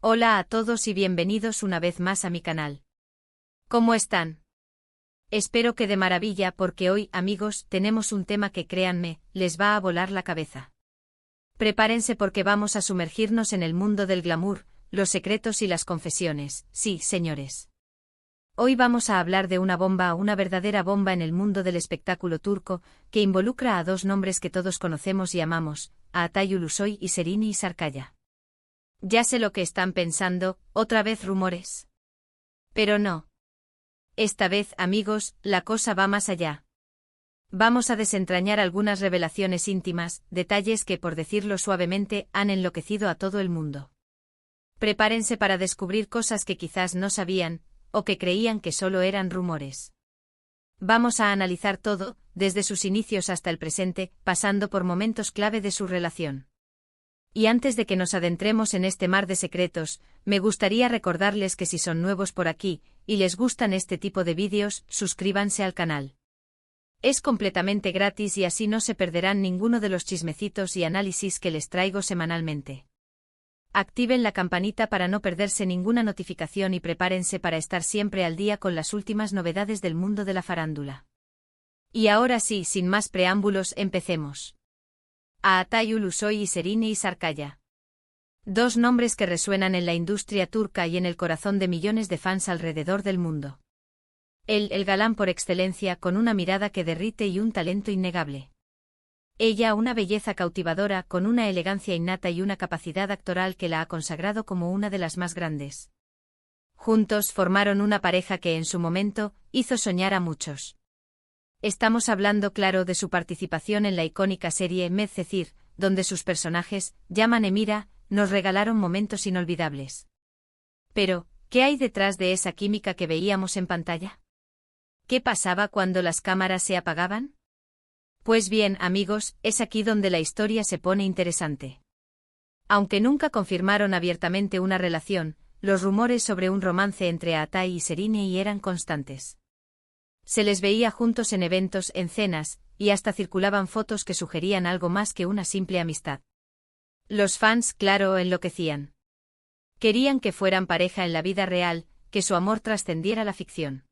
Hola a todos y bienvenidos una vez más a mi canal. ¿Cómo están? Espero que de maravilla porque hoy, amigos, tenemos un tema que créanme, les va a volar la cabeza. Prepárense porque vamos a sumergirnos en el mundo del glamour, los secretos y las confesiones, sí, señores. Hoy vamos a hablar de una verdadera bomba en el mundo del espectáculo turco, que involucra a dos nombres que todos conocemos y amamos, a Atay Ulusoy y Serini Sarıkaya. Ya sé lo que están pensando, otra vez rumores. Pero no. Esta vez, amigos, la cosa va más allá. Vamos a desentrañar algunas revelaciones íntimas, detalles que, por decirlo suavemente, han enloquecido a todo el mundo. Prepárense para descubrir cosas que quizás no sabían, o que creían que solo eran rumores. Vamos a analizar todo, desde sus inicios hasta el presente, pasando por momentos clave de su relación. Y antes de que nos adentremos en este mar de secretos, me gustaría recordarles que si son nuevos por aquí, y les gustan este tipo de vídeos, suscríbanse al canal. Es completamente gratis y así no se perderán ninguno de los chismecitos y análisis que les traigo semanalmente. Activen la campanita para no perderse ninguna notificación y prepárense para estar siempre al día con las últimas novedades del mundo de la farándula. Y ahora sí, sin más preámbulos, empecemos. A Atay Ulusoy y Serini Sarıkaya. Dos nombres que resuenan en la industria turca y en el corazón de millones de fans alrededor del mundo. El galán por excelencia con una mirada que derrite y un talento innegable. Ella una belleza cautivadora con una elegancia innata y una capacidad actoral que la ha consagrado como una de las más grandes. Juntos formaron una pareja que en su momento hizo soñar a muchos. Estamos hablando claro de su participación en la icónica serie Medcezir, donde sus personajes, Yaman e Mira, nos regalaron momentos inolvidables. Pero, ¿qué hay detrás de esa química que veíamos en pantalla? ¿Qué pasaba cuando las cámaras se apagaban? Pues bien, amigos, es aquí donde la historia se pone interesante. Aunque nunca confirmaron abiertamente una relación, los rumores sobre un romance entre Atay y Serini eran constantes. Se les veía juntos en eventos, en cenas, y hasta circulaban fotos que sugerían algo más que una simple amistad. Los fans, claro, enloquecían. Querían que fueran pareja en la vida real, que su amor trascendiera la ficción.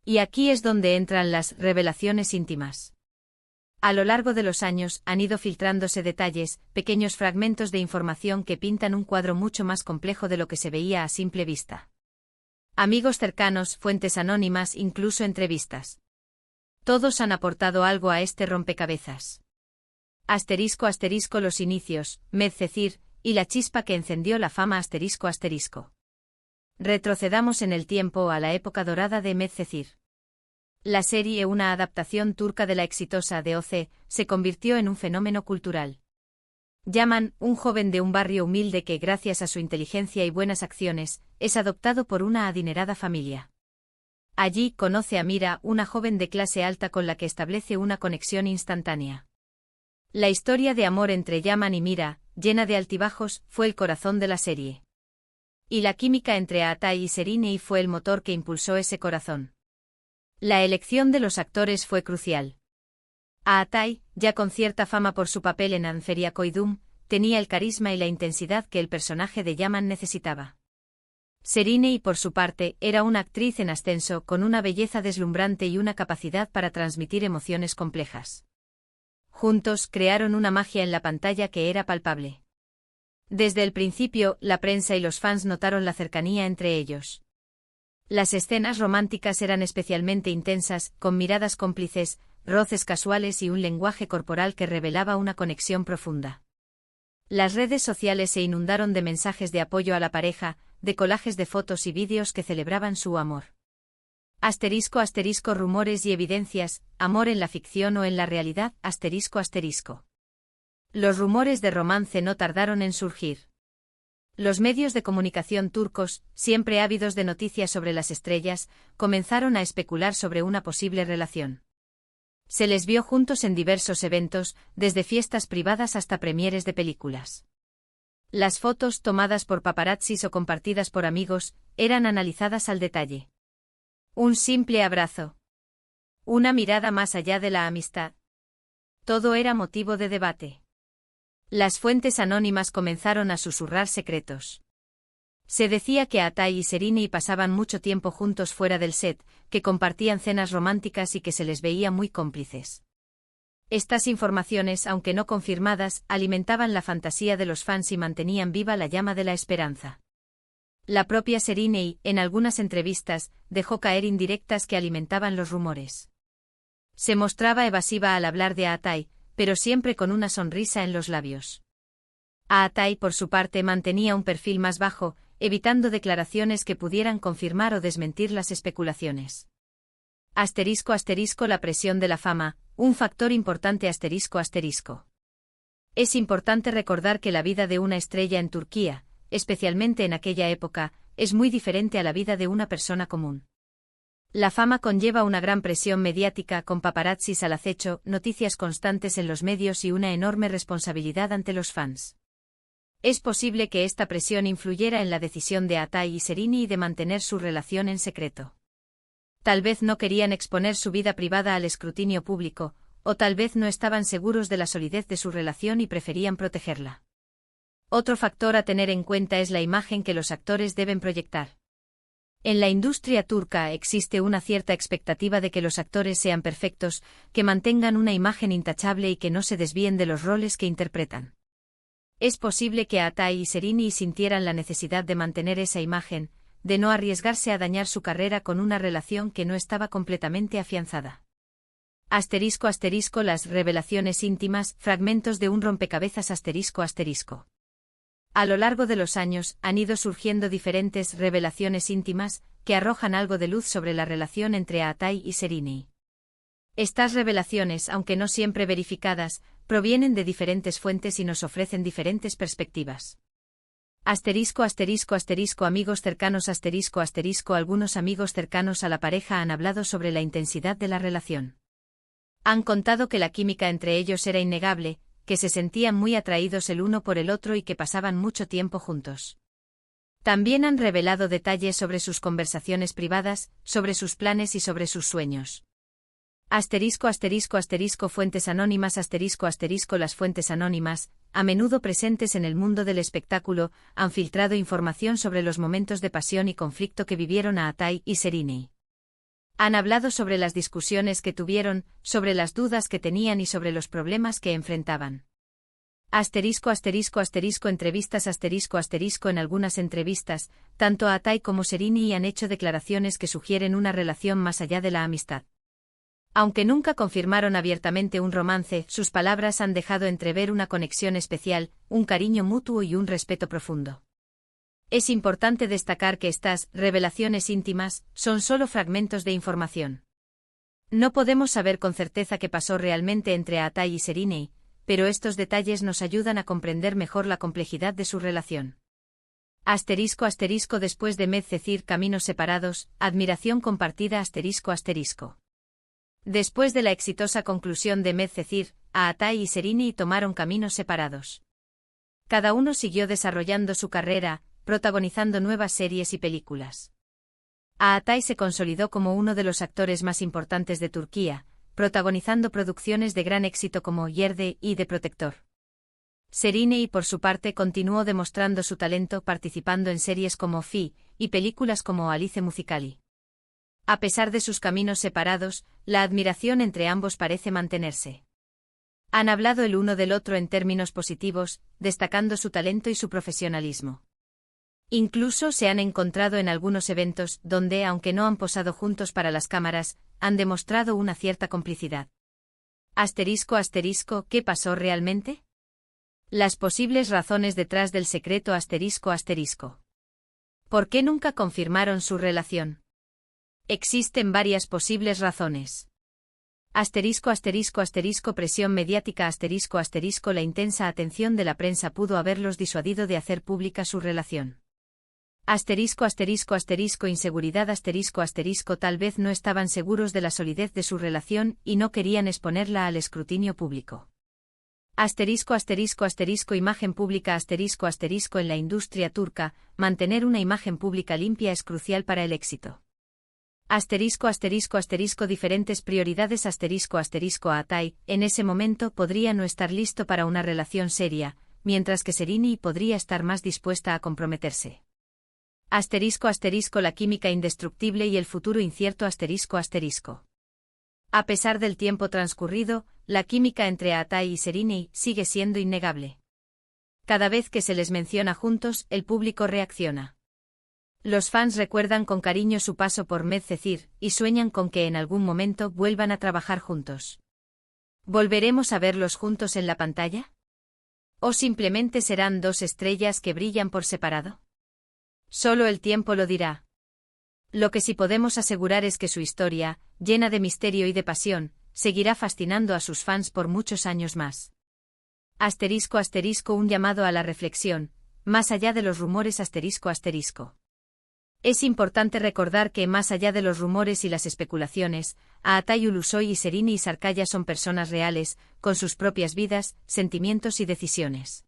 Y aquí es donde entran las revelaciones íntimas. A lo largo de los años han ido filtrándose detalles, pequeños fragmentos de información que pintan un cuadro mucho más complejo de lo que se veía a simple vista. Amigos cercanos, fuentes anónimas, incluso entrevistas. Todos han aportado algo a este rompecabezas. Asterisco los inicios, Medcezir, y la chispa que encendió la fama asterisco. Retrocedamos en el tiempo a la época dorada de Medcezir. La serie, una adaptación turca de la exitosa DOC, se convirtió en un fenómeno cultural. Yaman, un joven de un barrio humilde que, gracias a su inteligencia y buenas acciones, es adoptado por una adinerada familia. Allí conoce a Mira, una joven de clase alta con la que establece una conexión instantánea. La historia de amor entre Yaman y Mira, llena de altibajos, fue el corazón de la serie. Y la química entre Atay y Serini fue el motor que impulsó ese corazón. La elección de los actores fue crucial. A Atay, ya con cierta fama por su papel en Anferia Koydum, tenía el carisma y la intensidad que el personaje de Yaman necesitaba. Serini, por su parte, era una actriz en ascenso con una belleza deslumbrante y una capacidad para transmitir emociones complejas. Juntos crearon una magia en la pantalla que era palpable. Desde el principio, la prensa y los fans notaron la cercanía entre ellos. Las escenas románticas eran especialmente intensas, con miradas cómplices, roces casuales y un lenguaje corporal que revelaba una conexión profunda. Las redes sociales se inundaron de mensajes de apoyo a la pareja, de collages de fotos y vídeos que celebraban su amor. Asterisco rumores y evidencias, amor en la ficción o en la realidad, asterisco. Los rumores de romance no tardaron en surgir. Los medios de comunicación turcos, siempre ávidos de noticias sobre las estrellas, comenzaron a especular sobre una posible relación. Se les vio juntos en diversos eventos, desde fiestas privadas hasta premieres de películas. Las fotos tomadas por paparazzis o compartidas por amigos, eran analizadas al detalle. Un simple abrazo. Una mirada más allá de la amistad. Todo era motivo de debate. Las fuentes anónimas comenzaron a susurrar secretos. Se decía que Atay y Serenei pasaban mucho tiempo juntos fuera del set, que compartían cenas románticas y que se les veía muy cómplices. Estas informaciones, aunque no confirmadas, alimentaban la fantasía de los fans y mantenían viva la llama de la esperanza. La propia Serenei, en algunas entrevistas, dejó caer indirectas que alimentaban los rumores. Se mostraba evasiva al hablar de Atay, pero siempre con una sonrisa en los labios. Atay, por su parte, mantenía un perfil más bajo, evitando declaraciones que pudieran confirmar o desmentir las especulaciones. ***, la presión de la fama, un factor importante ***. Es importante recordar que la vida de una estrella en Turquía, especialmente en aquella época, es muy diferente a la vida de una persona común. La fama conlleva una gran presión mediática con paparazzis al acecho, noticias constantes en los medios y una enorme responsabilidad ante los fans. Es posible que esta presión influyera en la decisión de Atay y Serenei de mantener su relación en secreto. Tal vez no querían exponer su vida privada al escrutinio público, o tal vez no estaban seguros de la solidez de su relación y preferían protegerla. Otro factor a tener en cuenta es la imagen que los actores deben proyectar. En la industria turca existe una cierta expectativa de que los actores sean perfectos, que mantengan una imagen intachable y que no se desvíen de los roles que interpretan. Es posible que Atay y Serenei sintieran la necesidad de mantener esa imagen, de no arriesgarse a dañar su carrera con una relación que no estaba completamente afianzada. ***, las revelaciones íntimas, fragmentos de un rompecabezas ***. A lo largo de los años, han ido surgiendo diferentes revelaciones íntimas, que arrojan algo de luz sobre la relación entre Atay y Serenei. Estas revelaciones, aunque no siempre verificadas, provienen de diferentes fuentes y nos ofrecen diferentes perspectivas. Amigos cercanos algunos amigos cercanos a la pareja han hablado sobre la intensidad de la relación. Han contado que la química entre ellos era innegable, que se sentían muy atraídos el uno por el otro y que pasaban mucho tiempo juntos. También han revelado detalles sobre sus conversaciones privadas, sobre sus planes y sobre sus sueños. Fuentes anónimas Las fuentes anónimas, a menudo presentes en el mundo del espectáculo, han filtrado información sobre los momentos de pasión y conflicto que vivieron Atay y Serenei. Han hablado sobre las discusiones que tuvieron, sobre las dudas que tenían y sobre los problemas que enfrentaban. Entrevistas En algunas entrevistas, tanto Atay como Serenei han hecho declaraciones que sugieren una relación más allá de la amistad. Aunque nunca confirmaron abiertamente un romance, sus palabras han dejado entrever una conexión especial, un cariño mutuo y un respeto profundo. Es importante destacar que estas revelaciones íntimas son solo fragmentos de información. No podemos saber con certeza qué pasó realmente entre Atay y Serenei, pero estos detalles nos ayudan a comprender mejor la complejidad de su relación. Después de Medcezir, caminos separados, admiración compartida. Después de la exitosa conclusión de Medcezir, Atay y Serenei tomaron caminos separados. Cada uno siguió desarrollando su carrera, protagonizando nuevas series y películas. Atay se consolidó como uno de los actores más importantes de Turquía, protagonizando producciones de gran éxito como Yerde y The Protector. Serenei, por su parte, continuó demostrando su talento participando en series como Fi y películas como Alice Musicali. A pesar de sus caminos separados, la admiración entre ambos parece mantenerse. Han hablado el uno del otro en términos positivos, destacando su talento y su profesionalismo. Incluso se han encontrado en algunos eventos donde, aunque no han posado juntos para las cámaras, han demostrado una cierta complicidad. ¿Qué pasó realmente? Las posibles razones detrás del secreto ¿Por qué nunca confirmaron su relación? Existen varias posibles razones. Presión mediática La intensa atención de la prensa pudo haberlos disuadido de hacer pública su relación. Inseguridad Tal vez no estaban seguros de la solidez de su relación y no querían exponerla al escrutinio público. Imagen pública En la industria turca, mantener una imagen pública limpia es crucial para el éxito. Diferentes prioridades Atay, en ese momento podría no estar listo para una relación seria, mientras que Serenei podría estar más dispuesta a comprometerse. Asterisco asterisco la química indestructible y el futuro incierto asterisco asterisco. A pesar del tiempo transcurrido, la química entre Atai y Sereni sigue siendo innegable. Cada vez que se les menciona juntos, el público reacciona. Los fans recuerdan con cariño su paso por Medcezir y sueñan con que en algún momento vuelvan a trabajar juntos. ¿Volveremos a verlos juntos en la pantalla? ¿O simplemente serán dos estrellas que brillan por separado? Solo el tiempo lo dirá. Lo que sí podemos asegurar es que su historia, llena de misterio y de pasión, seguirá fascinando a sus fans por muchos años más. Asterisco asterisco un llamado a la reflexión, más allá de los rumores asterisco asterisco. Es importante recordar que más allá de los rumores y las especulaciones, Atai Ulusoy y Sereni Sarkaya son personas reales, con sus propias vidas, sentimientos y decisiones.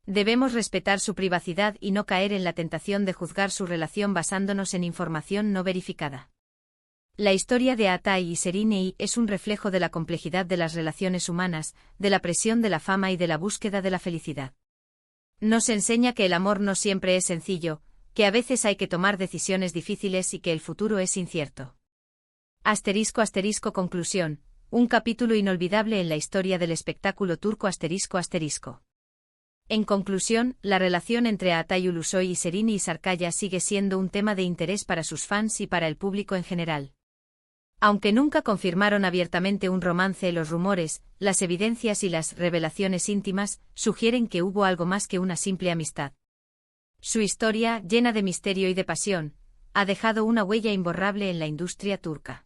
Debemos respetar su privacidad y no caer en la tentación de juzgar su relación basándonos en información no verificada. La historia de Atai y Sereni es un reflejo de la complejidad de las relaciones humanas, de la presión de la fama y de la búsqueda de la felicidad. Nos enseña que el amor no siempre es sencillo, que a veces hay que tomar decisiones difíciles y que el futuro es incierto. Asterisco asterisco conclusión, un capítulo inolvidable en la historia del espectáculo turco asterisco asterisco. En conclusión, la relación entre Atai Ulusoy y Sereni Sarkaya sigue siendo un tema de interés para sus fans y para el público en general. Aunque nunca confirmaron abiertamente un romance, los rumores, las evidencias y las revelaciones íntimas sugieren que hubo algo más que una simple amistad. Su historia, llena de misterio y de pasión, ha dejado una huella imborrable en la industria turca.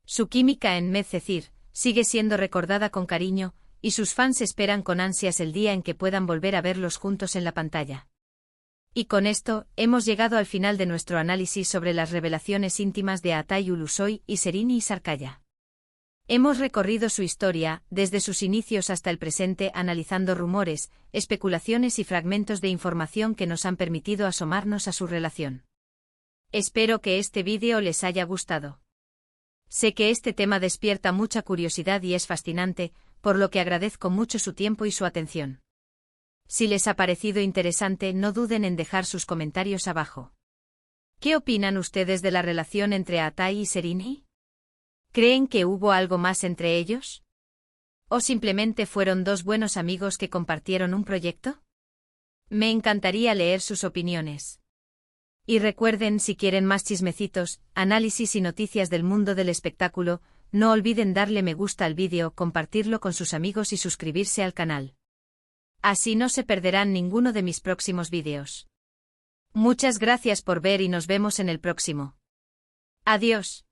Su química en Medcezir sigue siendo recordada con cariño, y sus fans esperan con ansias el día en que puedan volver a verlos juntos en la pantalla. Y con esto, hemos llegado al final de nuestro análisis sobre las revelaciones íntimas de Atai Ulusoy y Sereni Sarkaya. Hemos recorrido su historia, desde sus inicios hasta el presente, analizando rumores, especulaciones y fragmentos de información que nos han permitido asomarnos a su relación. Espero que este vídeo les haya gustado. Sé que este tema despierta mucha curiosidad y es fascinante, por lo que agradezco mucho su tiempo y su atención. Si les ha parecido interesante, no duden en dejar sus comentarios abajo. ¿Qué opinan ustedes de la relación entre Atai y Sereni? ¿Creen que hubo algo más entre ellos? ¿O simplemente fueron dos buenos amigos que compartieron un proyecto? Me encantaría leer sus opiniones. Y recuerden, si quieren más chismecitos, análisis y noticias del mundo del espectáculo, no olviden darle me gusta al vídeo, compartirlo con sus amigos y suscribirse al canal. Así no se perderán ninguno de mis próximos vídeos. Muchas gracias por ver y nos vemos en el próximo. Adiós.